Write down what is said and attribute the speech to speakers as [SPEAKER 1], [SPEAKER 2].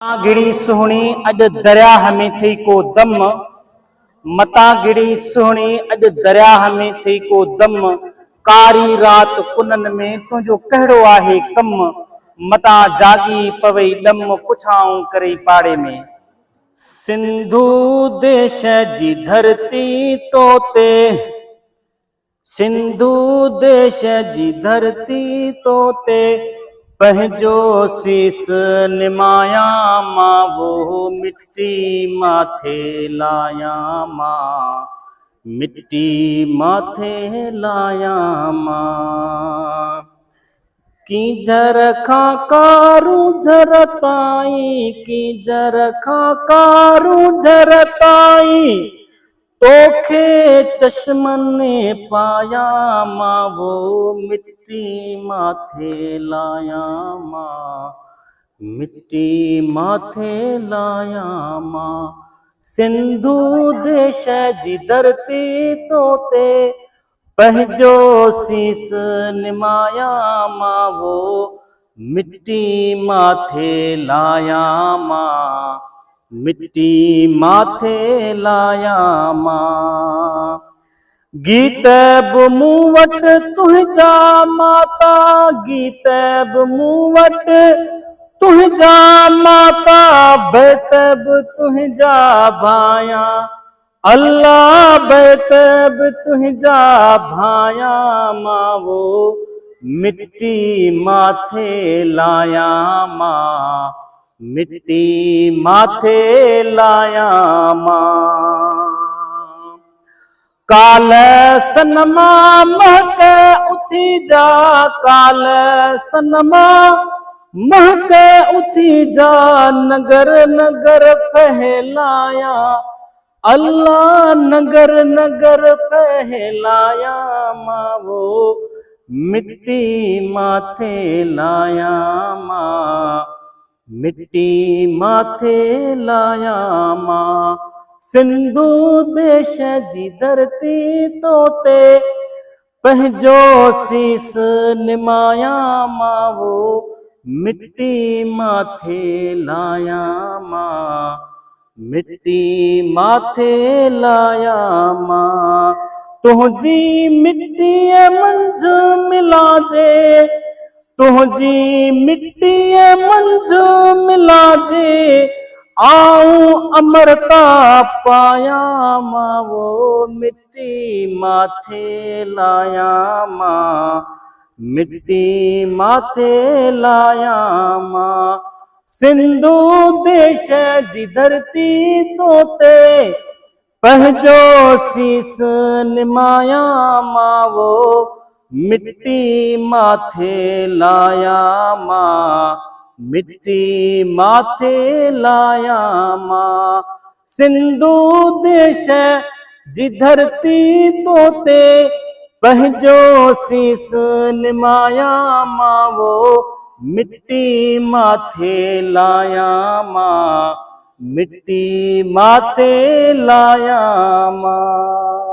[SPEAKER 1] गिड़ी सुहणी अज दरियाह में थी को दम। मता गिड़ी सुहणी अज दरियाह में थी को दम। कारी रात कुनन में तुझो कहड़ो आहे कम। मता जागी पवई डम पुछाऊं करे पाड़े में। सिंधु देश जी धरती तोते, सिंधु देश जी धरती तोते पंहिंजो शीस निमाया मां वो मिट्टी माथे लाया मां, मिट्टी माथे लाया मां। की जरखा कारू जरताई, की जरखा कारू जरताई तोखे चश्मन ने पाया मां वो मिट्टी माथे लाया मां, मिट्टी माथे लाया मां। सिंधु देश जी धरती तोते पंहिंजो शीस निमाया मां वो मिट्टी माथे लाया मां, मिट्टी माथे लाया मां। गीत बि मूं वटि तुंहिंजा माता, गीत बि मूं वटि तुंहिंजा माता, बैत बि तुंहिंजा भाया। अल्लाह बैत बि तुंहिंजा भाया मां वो मिट्टी माथे लाया मां, मिट्टी माथे लाया मां। काल सनमा महक उथी जा, काल सनमा महक उथी जा, नगर नगर फहलाया। अल्लाह नगर नगर फहलाया मां वो मिट्टी माथे लाया मां, मिट्टी माथे लाया मां। सिंधु देश जी धरती तोते पंहिंजो शीस निमाया मां वो मिट्टी माथे लाया मां, मिट्टी माथे लाया मां। तुझी मिट्टी मंझ मिलाजे, तुझी मिट्टी मंझ मिलाजे आऊं अमरता पाया मां वो मिट्टी माथे लाया मां, मिट्टी माथे लाया मां। सिंधु देश जी धरती तोते पंहिंजो शीस निमाया मां वो मिट्टी माथे लाया मां, मिट्टी माथे लाया मां। सिंधु देश जी धरती तोते पंहिंजो शीस निमाया मां वो मिट्टी माथे लाया मां, मिट्टी माथे लाया मां।